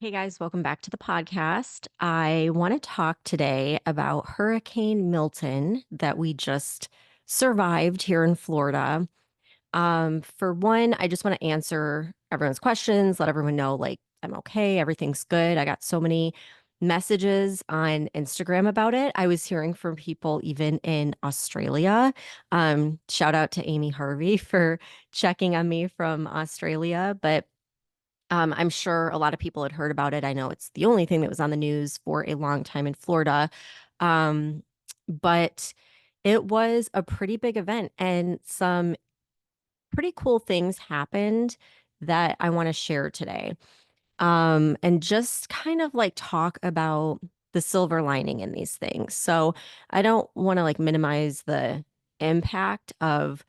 Hey guys, welcome back to the podcast. I want to talk today about Hurricane Milton that we just survived here in Florida. For one, I just want to answer everyone's questions, let everyone know I'm okay, everything's good. I got so many messages on Instagram about it. I was hearing from people even in Australia. Shout out to Amy Harvey for checking on me from Australia, but I'm sure a lot of people had heard about it. I know it's the only thing that was on the news for a long time in Florida. Um, but it was a pretty big event and some pretty cool things happened that I want to share today. And just kind of talk about the silver lining in these things. So I don't want to minimize the impact of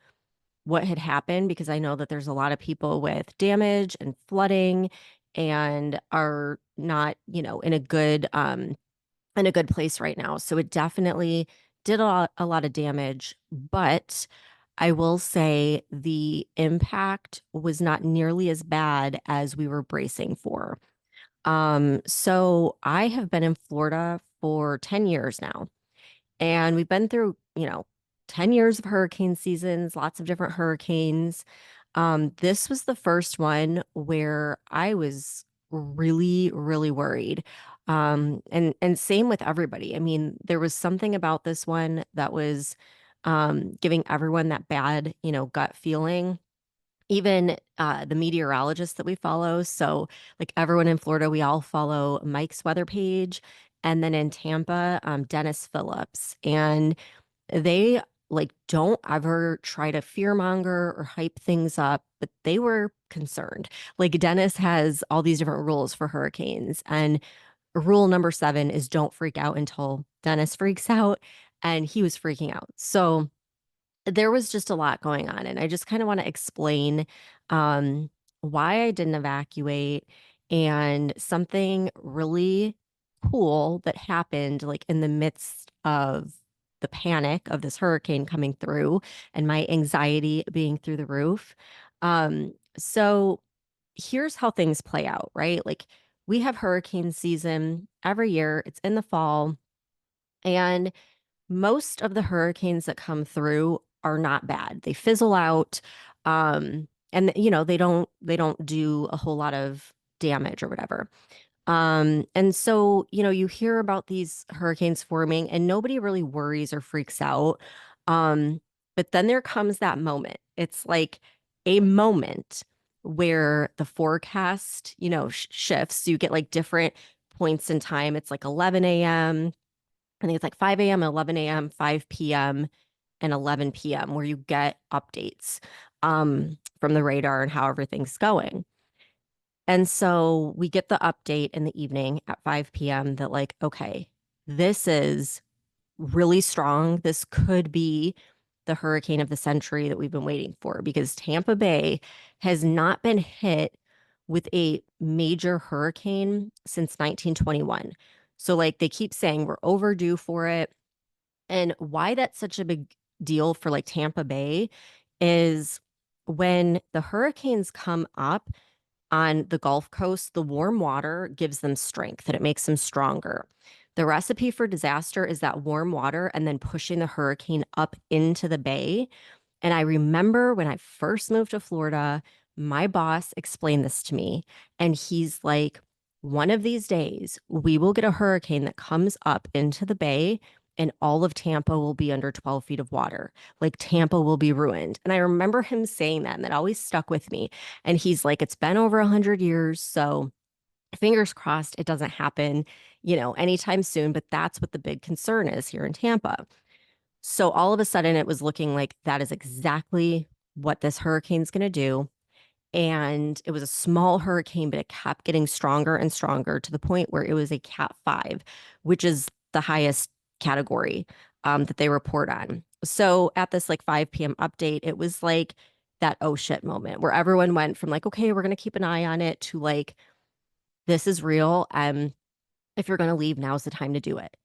what had happened because I know that there's a lot of people with damage and flooding and are not, in a good place right now. So it definitely did a lot of damage, but I will say the impact was not nearly as bad as we were bracing for. So I have been in Florida for 10 years now. And we've been through, 10 years of hurricane seasons, lots of different hurricanes. This was the first one where I was really, really worried. And same with everybody. I mean, there was something about this one that was giving everyone that bad, gut feeling. Even the meteorologists that we follow. So, like everyone in Florida, we all follow Mike's weather page. And then in Tampa, Dennis Phillips. And they don't ever try to fearmonger or hype things up, but they were concerned. Like Dennis has all these different rules for hurricanes, and rule number 7 is don't freak out until Dennis freaks out, and he was freaking out. So there was just a lot going on, and I just kind of want to explain um, why I didn't evacuate and something really cool that happened in the midst of the panic of this hurricane coming through and my anxiety being through the roof. So here's how things play out, right? Like we have hurricane season every year. It's in the fall, and most of the hurricanes that come through are not bad. They fizzle out, and they don't do a whole lot of damage or whatever. And so, you hear about these hurricanes forming and nobody really worries or freaks out. Um, but then there comes that moment. It's like a moment where the forecast, shifts. You get different points in time. It's like 11 a.m. I think it's like 5 a.m., 11 a.m., 5 p.m., and 11 p.m., where you get updates from the radar and how everything's going. And so we get the update in the evening at 5 p.m. that, okay, this is really strong. This could be the hurricane of the century that we've been waiting for because Tampa Bay has not been hit with a major hurricane since 1921. So, they keep saying we're overdue for it. And why that's such a big deal for Tampa Bay is when the hurricanes come up on the Gulf Coast, the warm water gives them strength and it makes them stronger. The recipe for disaster is that warm water and then pushing the hurricane up into the bay. And I remember when I first moved to Florida, my boss explained this to me. And he's like, one of these days, we will get a hurricane that comes up into the bay, and all of Tampa will be under 12 feet of water. Like Tampa will be ruined. And I remember him saying that, and that always stuck with me. And he's like, it's been over 100 years. So fingers crossed it doesn't happen, anytime soon. But that's what the big concern is here in Tampa. So all of a sudden, it was looking like that is exactly what this hurricane's going to do. And it was a small hurricane, but it kept getting stronger and stronger to the point where it was a Cat 5, which is the highest category that they report on. So at this 5 p.m. update, it was like that oh shit moment where everyone went from okay, we're going to keep an eye on it to this is real. If you're going to leave, now's the time to do it.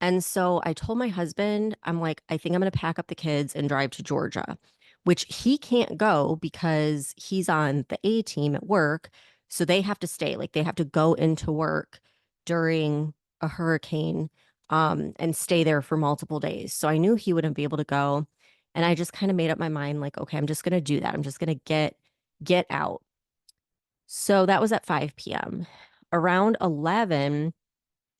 And so I told my husband, I'm like, I think I'm going to pack up the kids and drive to Georgia, which he can't go because he's on the A team at work. So they have to stay, like they have to go into work during a hurricane and stay there for multiple days. So I knew he wouldn't be able to go. And I just kind of made up my mind, like, okay, I'm just going to do that. I'm just going to get out. So that was at 5 p.m. Around 11,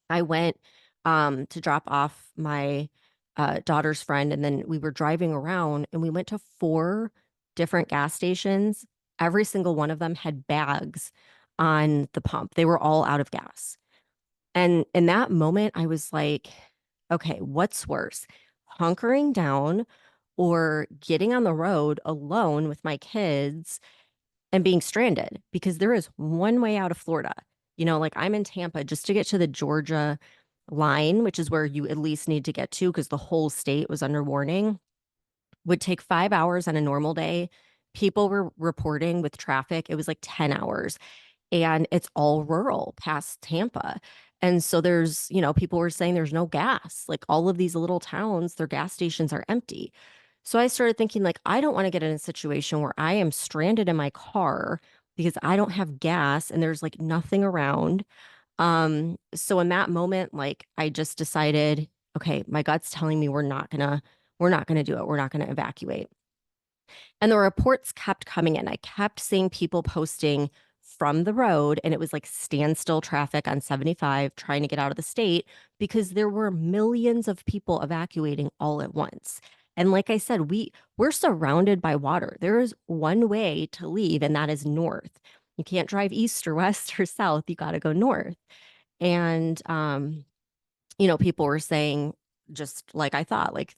I went to drop off my daughter's friend, and then we were driving around and we went to four different gas stations. Every single one of them had bags on the pump. They were all out of gas. And in that moment, I was like, okay, what's worse? Hunkering down or getting on the road alone with my kids and being stranded? Because there is one way out of Florida. Like I'm in Tampa just to get to the Georgia line, which is where you at least need to get to because the whole state was under warning, would take 5 hours on a normal day. People were reporting with traffic, it was like 10 hours. And it's all rural past Tampa. And so people were saying there's no gas. Like all of these little towns, their gas stations are empty. So I started thinking, like, I don't want to get in a situation where I am stranded in my car because I don't have gas and there's like nothing around. So in that moment, like I just decided, okay, my gut's telling me we're not gonna do it. We're not gonna evacuate. And the reports kept coming in. I kept seeing people posting from the road, and it was like standstill traffic on 75 trying to get out of the state because there were millions of people evacuating all at once. And like I said, we're surrounded by water. There is one way to leave, and that is north. You can't drive east or west or south. You got to go north. And people were saying, just like I thought, like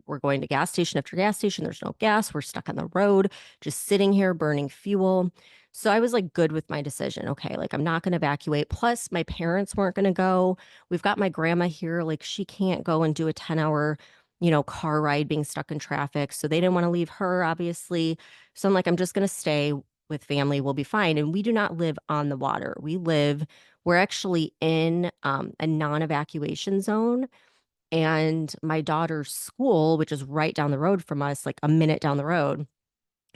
we're going to gas station after gas station. There's no gas. We're stuck on the road, just sitting here burning fuel. So I was like good with my decision. Okay, like I'm not going to evacuate. Plus, my parents weren't going to go. We've got my grandma here. Like she can't go and do a 10-hour, car ride being stuck in traffic. So they didn't want to leave her, obviously. So I'm like, I'm just going to stay with family. We'll be fine. And we do not live on the water. We're actually in a non-evacuation zone. And my daughter's school, which is right down the road from us, like a minute down the road,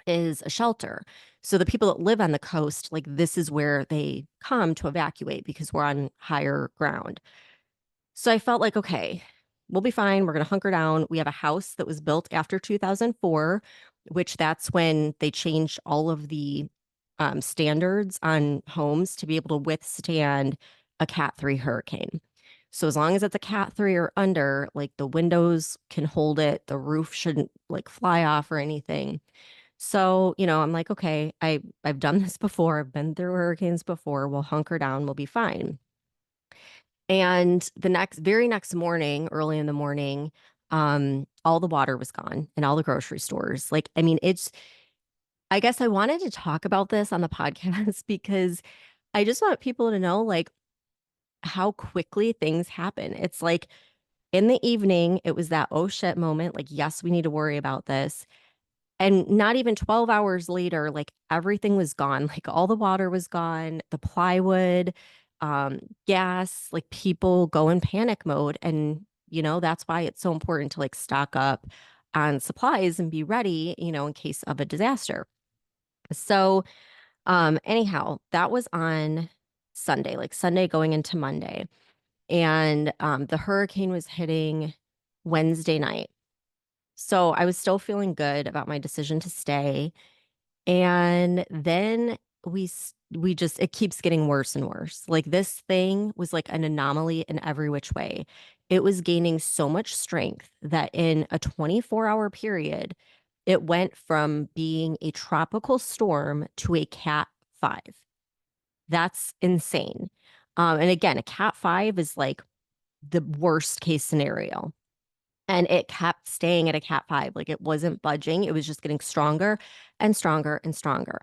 is a shelter. So the people that live on the coast, like this is where they come to evacuate because we're on higher ground. So I felt like, okay, we'll be fine. We're going to hunker down. We have a house that was built after 2004, which that's when they changed all of the standards on homes to be able to withstand a Cat 3 hurricane. So as long as it's a Cat 3 or under, like the windows can hold it, the roof shouldn't like fly off or anything. So, I'm like, okay, I've done this before. I've been through hurricanes before. We'll hunker down, we'll be fine. And the very next morning, early in the morning, all the water was gone in all the grocery stores. Like, I mean, I guess I wanted to talk about this on the podcast because I just want people to know, like, how quickly things happen. It's like in the evening, it was that oh shit moment. Like, yes, we need to worry about this. And not even 12 hours later, like everything was gone. Like all the water was gone, the plywood, gas, like people go in panic mode. And, that's why it's so important to like stock up on supplies and be ready, in case of a disaster. So, anyhow, that was on Sunday, like Sunday going into Monday. And the hurricane was hitting Wednesday night. So I was still feeling good about my decision to stay. And then we just it keeps getting worse and worse. Like this thing was like an anomaly in every which way. It was gaining so much strength that in a 24-hour period, it went from being a tropical storm to a Cat 5. That's insane. And again, a Cat 5 is like the worst case scenario. And it kept staying at a Cat 5. Like it wasn't budging. It was just getting stronger and stronger and stronger.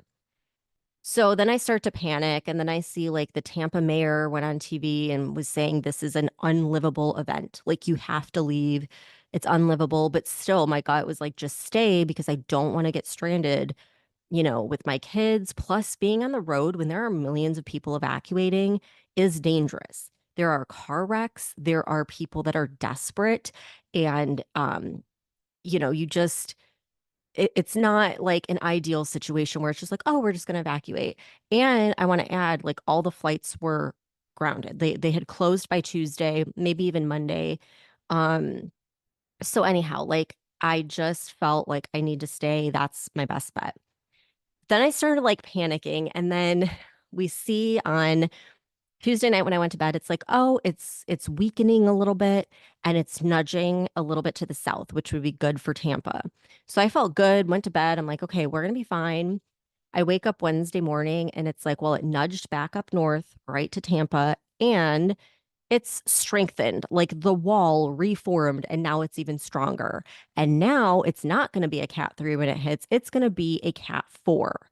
So then I start to panic. And then I see like the Tampa mayor went on TV and was saying this is an unlivable event. Like you have to leave. It's unlivable. But still, my gut was like, just stay because I don't want to get stranded, with my kids. Plus, being on the road when there are millions of people evacuating is dangerous. There are car wrecks, there are people that are desperate. And, you just, it's not like an ideal situation where it's just like, oh, we're just going to evacuate. And I want to add, like, all the flights were grounded. They had closed by Tuesday, maybe even Monday. Um, so anyhow, like, I just felt like I need to stay. That's my best bet. Then I started like panicking, and then we see on Tuesday night when I went to bed, it's like, oh, it's weakening a little bit and it's nudging a little bit to the south, which would be good for Tampa. So I felt good, went to bed. I'm like, okay, we're gonna be fine. I wake up Wednesday morning and it's like, well, it nudged back up north, right to Tampa, and it's strengthened, like the wall reformed, and now it's even stronger. And now it's not going to be a cat 3 when it hits, it's going to be a cat 4.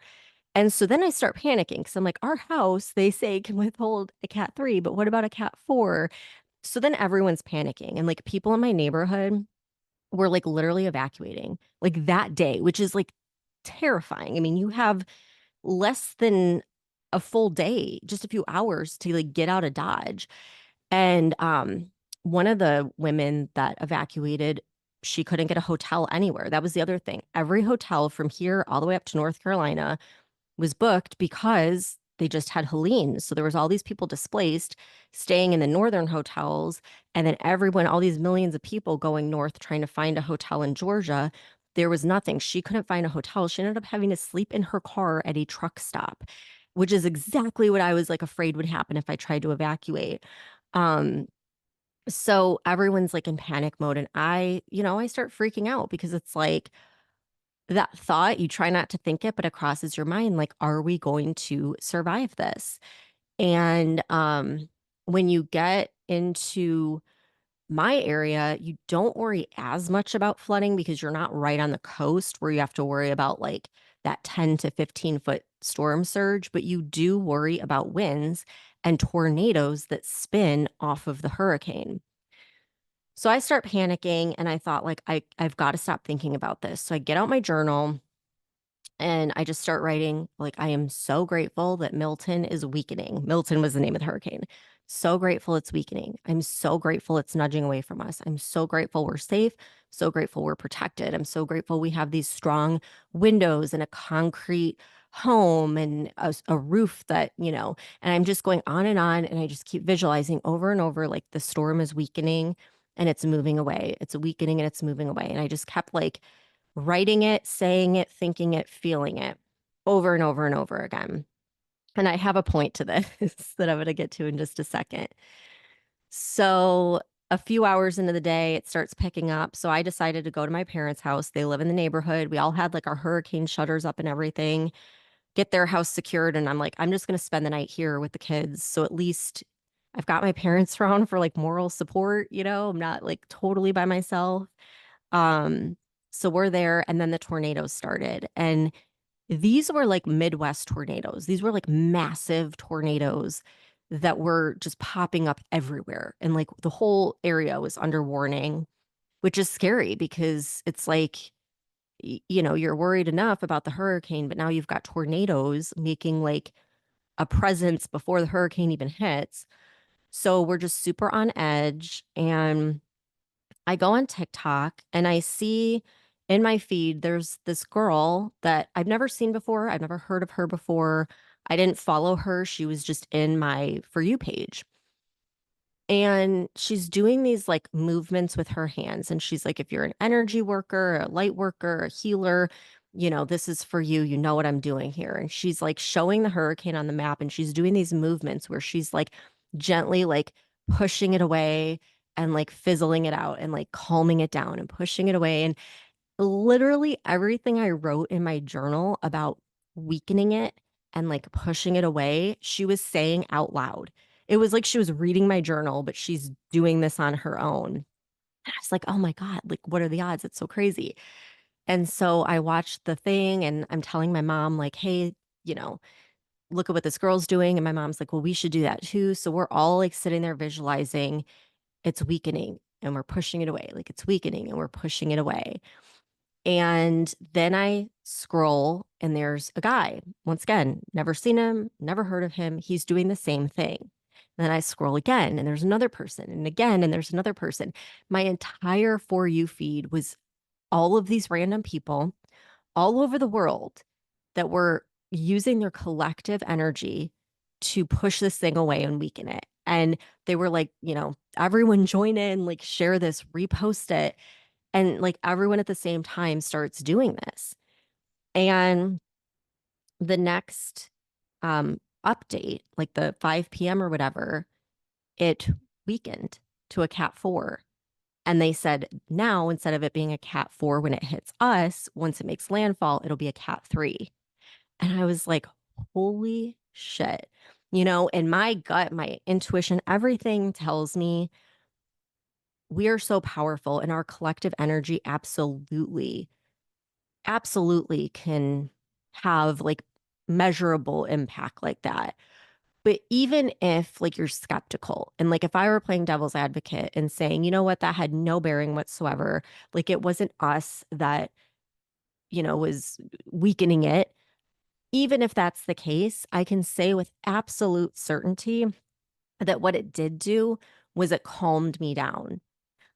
And so then I start panicking because I'm like, our house, they say, can withhold a cat 3, but what about a cat 4? So then everyone's panicking. And like people in my neighborhood were like literally evacuating like that day, which is like terrifying. I mean, you have less than a full day, just a few hours to like get out of Dodge. And one of the women that evacuated, she couldn't get a hotel anywhere. That was the other thing. Every hotel from here all the way up to North Carolina was booked because they just had Helene. So there was all these people displaced staying in the northern hotels, and then everyone, all these millions of people going north trying to find a hotel in Georgia. There was nothing. She couldn't find a hotel. She ended up having to sleep in her car at a truck stop, which is exactly what I was like afraid would happen if I tried to evacuate. Um, so everyone's like in panic mode, and I start freaking out because it's like that thought, you try not to think it, but it crosses your mind like, are we going to survive this? And when you get into my area, you don't worry as much about flooding because you're not right on the coast where you have to worry about like that 10 to 15-foot storm surge, but you do worry about winds and tornadoes that spin off of the hurricane. So I start panicking and I thought like I've got to stop thinking about this. So I get out my journal and I just start writing, like, I am so grateful that Milton is weakening. Milton was the name of the hurricane. So grateful it's weakening. I'm so grateful it's nudging away from us. I'm so grateful we're safe. So grateful we're protected. I'm so grateful we have these strong windows and a concrete home and a roof that. And I'm just going on. And I just keep visualizing over and over, like, the storm is weakening and it's moving away. It's weakening and it's moving away. And I just kept like writing it, saying it, thinking it, feeling it over and over and over again. And I have a point to this that I'm going to get to in just a second. So, a few hours into the day, it starts picking up. So, I decided to go to my parents' house. They live in the neighborhood. We all had like our hurricane shutters up and everything, get their house secured. And I'm like, I'm just going to spend the night here with the kids. So, at least I've got my parents around for like moral support. I'm not like totally by myself. Um, so we're there, and then the tornadoes started. And these were like Midwest tornadoes. These were like massive tornadoes that were just popping up everywhere. And like the whole area was under warning, which is scary because it's like, you're worried enough about the hurricane, but now you've got tornadoes making like a presence before the hurricane even hits. So we're just super on edge. And I go on TikTok and I see in my feed, there's this girl that I've never seen before. I've never heard of her before. I didn't follow her. She was just in my For You page. And she's doing these like movements with her hands. And she's like, if you're an energy worker, a light worker, a healer, this is for you. You know what I'm doing here. And she's like showing the hurricane on the map. And she's doing these movements where she's like gently like pushing it away and like fizzling it out and like calming it down and pushing it away. And literally everything I wrote in my journal about weakening it and like pushing it away, she was saying out loud. It was like she was reading my journal, but she's doing this on her own. And I was like, oh my God, like, what are the odds? It's so crazy. And so I watched the thing and I'm telling my mom, like, hey, you know, look at what this girl's doing. And my mom's like, well, we should do that too. So we're all like sitting there visualizing it's weakening and we're pushing it away. Like it's weakening and we're pushing it away. And then I scroll and there's a guy. Once again, never seen him, never heard of him. He's doing the same thing. And then I scroll again and there's another person and again and there's another person. My entire For You feed was all of these random people all over the world that were using their collective energy to push this thing away and weaken it. And they were like, everyone join in, like share this, repost it. And like everyone at the same time starts doing this. And the next update, like the 5 p.m. or whatever, it weakened to a cat 4. And they said now, instead of it being a cat 4 when it hits us, once it makes landfall, it'll be a cat 3. And I was like, holy shit. And my gut, my intuition, everything tells me we are so powerful and our collective energy absolutely, absolutely can have like measurable impact like that. But even if like you're skeptical and like if I were playing devil's advocate and saying, you know what, that had no bearing whatsoever, like it wasn't us that, was weakening it. Even if that's the case, I can say with absolute certainty that what it did do was it calmed me down.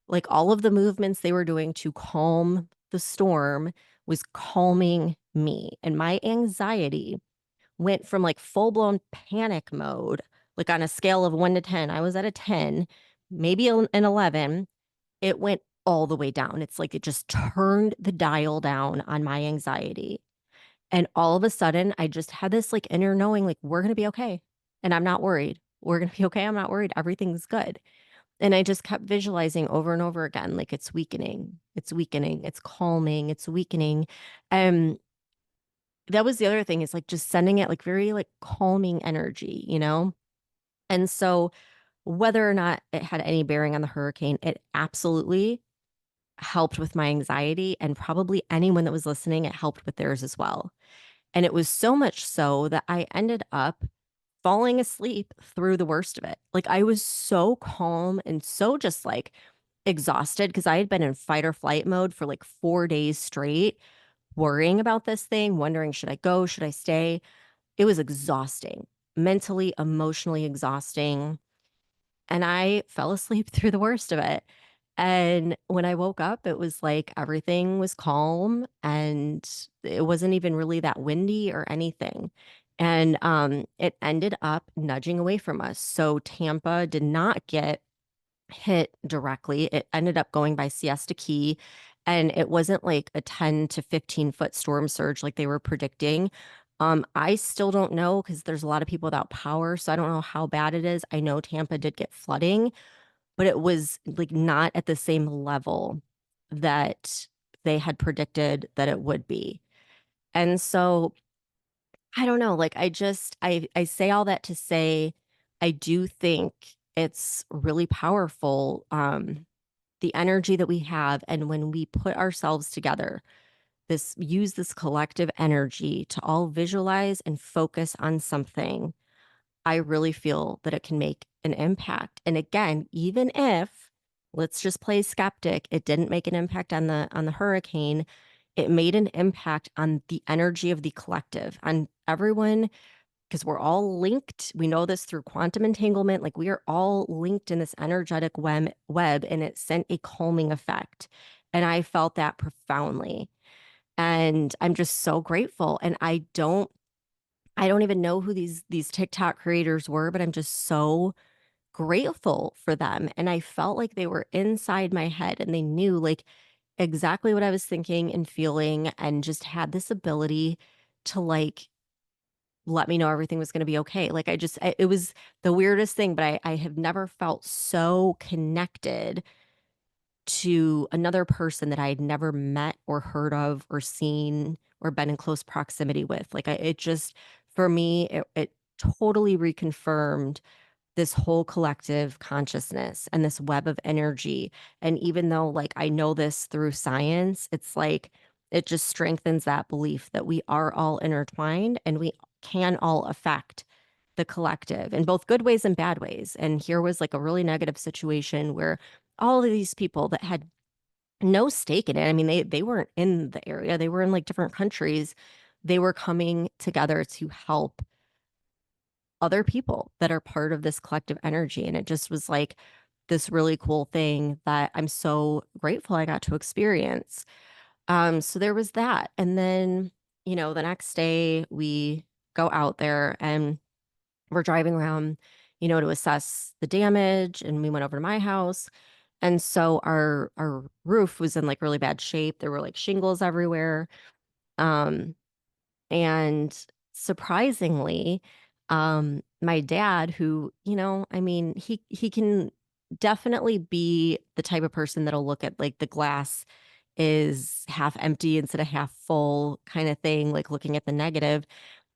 Like all of the movements they were doing to calm the storm was calming me. And my anxiety went from like full blown panic mode, like on a scale of 1 to 10, I was at a 10, maybe an 11. It went all the way down. It's like it just turned the dial down on my anxiety. And all of a sudden, I just had this like inner knowing, like, we're going to be okay. And I'm not worried. We're going to be okay. I'm not worried. Everything's good. And I just kept visualizing over and over again, like it's weakening, it's weakening, it's calming, it's weakening. And that was the other thing is like just sending it like very like calming energy. And so whether or not it had any bearing on the hurricane, it absolutely helped with my anxiety. And probably anyone that was listening, it helped with theirs as well. And it was so much so that I ended up falling asleep through the worst of it. Like I was so calm and so just like exhausted because I had been in fight or flight mode for like 4 days straight, worrying about this thing, wondering, should I go? Should I stay? It was exhausting, mentally, emotionally exhausting. And I fell asleep through the worst of it. And when I woke up, it was like everything was calm and it wasn't even really that windy or anything. And it ended up nudging away from us. So Tampa did not get hit directly. It ended up going by Siesta Key. And it wasn't like a 10 to 15-foot storm surge like they were predicting. I still don't know because there's a lot of people without power. So I don't know how bad it is. I know Tampa did get flooding, but it was like not at the same level that they had predicted that it would be. And so I don't know, like I say all that to say I do think it's really powerful the energy that we have and when we put ourselves together, this use this collective energy to all visualize and focus on something. I really feel that it can make an impact. And again, even if let's just play skeptic, it didn't make an impact on the hurricane, it made an impact on the energy of the collective, on everyone because we're all linked. We know this through quantum entanglement. Like we are all linked in this energetic web, and it sent a calming effect. And I felt that profoundly. And I'm just so grateful. And I don't even know who these TikTok creators were, but I'm just so grateful for them. And I felt like they were inside my head and they knew like exactly what I was thinking and feeling and just had this ability to like let me know everything was going to be okay. Like it was the weirdest thing, but I have never felt so connected to another person that I had never met or heard of or seen or been in close proximity with. Like it just, for me, it totally reconfirmed this whole collective consciousness and this web of energy. And even though like I know this through science, it's like it just strengthens that belief that we are all intertwined and we can all affect the collective in both good ways and bad ways. And here was like a really negative situation where all of these people that had no stake in it. I mean, they weren't in the area. They were in like different countries. They were coming together to help other people that are part of this collective energy. And it just was like this really cool thing that I'm so grateful I got to experience. So there was that. And then, the next day we go out there and we're driving around, to assess the damage. And we went over to my house. And so our roof was in like really bad shape. There were like shingles everywhere. Um, and surprisingly, my dad, who, I mean, he can definitely be the type of person that'll look at like the glass is half empty instead of half full kind of thing, like looking at the negative.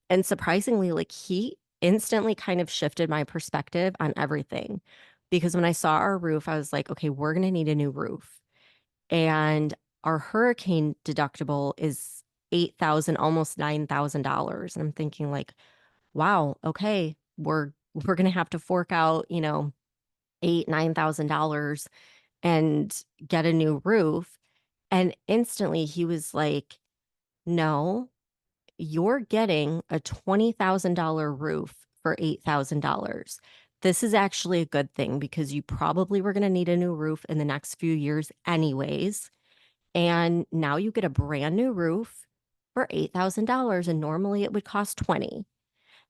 And surprisingly, like he instantly kind of shifted my perspective on everything. Because when I saw our roof, I was like, okay, we're going to need a new roof. And our hurricane deductible is 8,000, almost $9,000. And I'm thinking like, wow, okay, we're going to have to fork out, eight, $9,000 and get a new roof. And instantly he was like, no, you're getting a $20,000 roof for $8,000. This is actually a good thing because you probably were going to need a new roof in the next few years, anyways. And now you get a brand new roof for $8,000. And normally it would cost 20.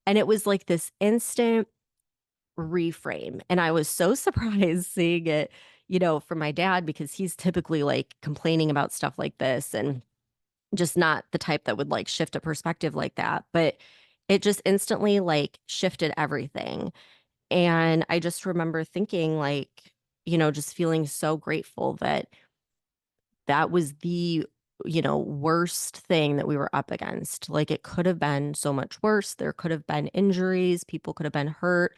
And it was like this instant reframe. And I was so surprised seeing it, from my dad because he's typically like complaining about stuff like this and just not the type that would like shift a perspective like that. But it just instantly like shifted everything. And I just remember thinking like, just feeling so grateful that that was the, worst thing that we were up against. Like it could have been so much worse. There could have been injuries, people could have been hurt.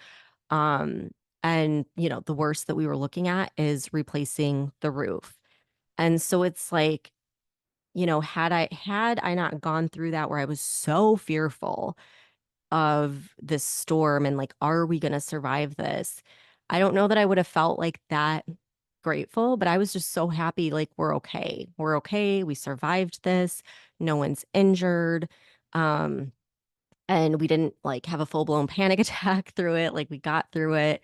Um, and the worst that we were looking at is replacing the roof. And so it's like, had I not gone through that where I was so fearful of this storm and like, are we going to survive this? I don't know that I would have felt like that grateful, but I was just so happy. Like, we're okay. We're okay. We survived this. No one's injured. Um, and we didn't like have a full blown panic attack through it. Like, we got through it.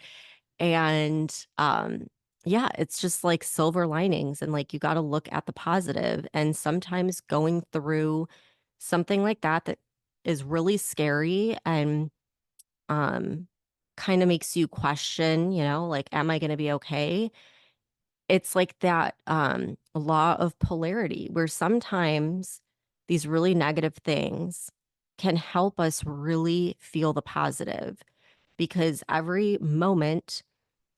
And yeah, it's just like silver linings and like you got to look at the positive. And sometimes going through something like that is really scary and um kind of makes you question, like am I going to be okay? It's like that law of polarity where sometimes these really negative things can help us really feel the positive because every moment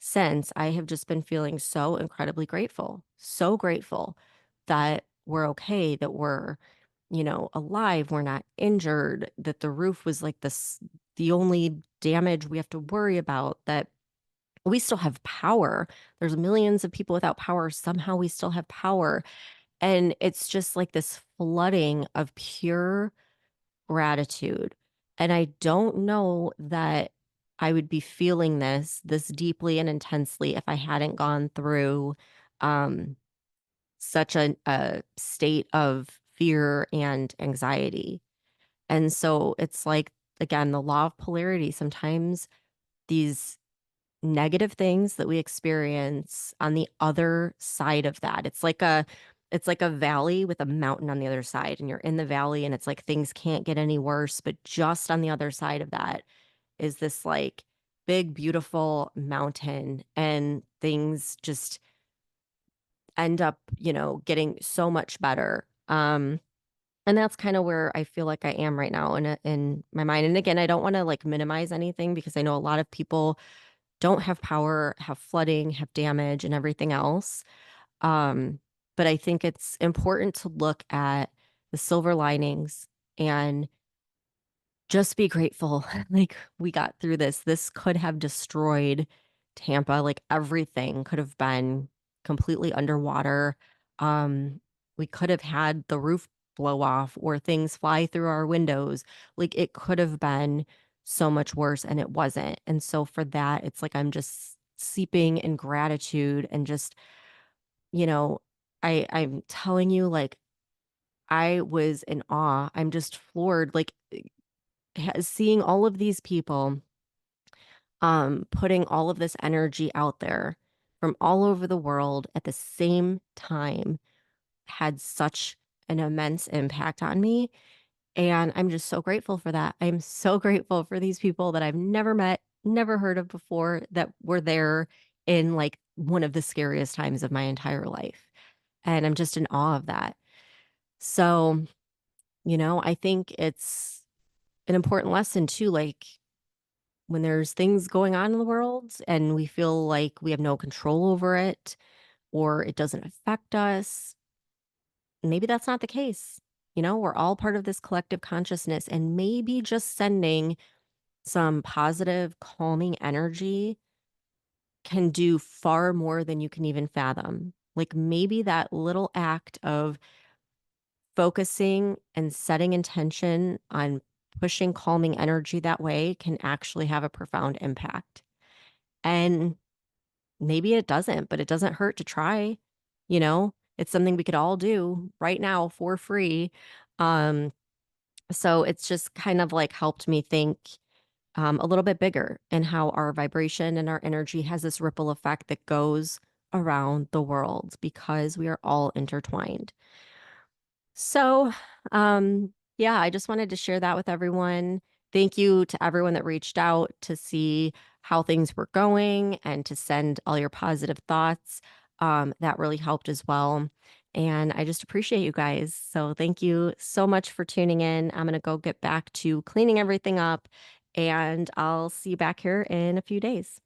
since I have just been feeling so incredibly grateful, so grateful that we're okay, that we're, alive, we're not injured, that the roof was like this, the only damage we have to worry about, that we still have power. There's millions of people without power. Somehow we still have power. And it's just like this flooding of pure gratitude. And I don't know that I would be feeling this deeply and intensely if I hadn't gone through um, such a state of fear and anxiety. And so it's like, again, the law of polarity. Sometimes these negative things that we experience on the other side of that. It's like a valley with a mountain on the other side and you're in the valley and it's like things can't get any worse, but just on the other side of that is this like big beautiful mountain and things just end up, getting so much better. And that's kind of where I feel like I am right now in my mind. And again, I don't want to like minimize anything because I know a lot of people don't have power, have flooding, have damage, and everything else. Um, but I think it's important to look at the silver linings and just be grateful. Like, we got through this. This could have destroyed Tampa. Like, everything could have been completely underwater. We could have had the roof blow off or things fly through our windows. Like, it could have been so much worse, and it wasn't. And so, for that, it's like I'm just seeping in gratitude and just, you know, I'm telling you, like, I was in awe. I'm just floored. Like, seeing all of these people putting all of this energy out there from all over the world at the same time had such an immense impact on me, and I'm just so grateful for that. I'm so grateful for these people that I've never met, never heard of before that were there in, like, one of the scariest times of my entire life, and I'm just in awe of that. So, I think it's an important lesson too, like, when there's things going on in the world and we feel like we have no control over it or it doesn't affect us, maybe that's not the case. We're all part of this collective consciousness, and maybe just sending some positive, calming energy can do far more than you can even fathom. Like maybe that little act of focusing and setting intention on pushing calming energy that way can actually have a profound impact. And maybe it doesn't, but it doesn't hurt to try. It's something we could all do right now for free. Um, so it's just kind of like helped me think a little bit bigger and how our vibration and our energy has this ripple effect that goes around the world because we are all intertwined. So, yeah, I just wanted to share that with everyone. Thank you to everyone that reached out to see how things were going and to send all your positive thoughts. That really helped as well. And I just appreciate you guys. So, thank you so much for tuning in. I'm going to go get back to cleaning everything up, and I'll see you back here in a few days.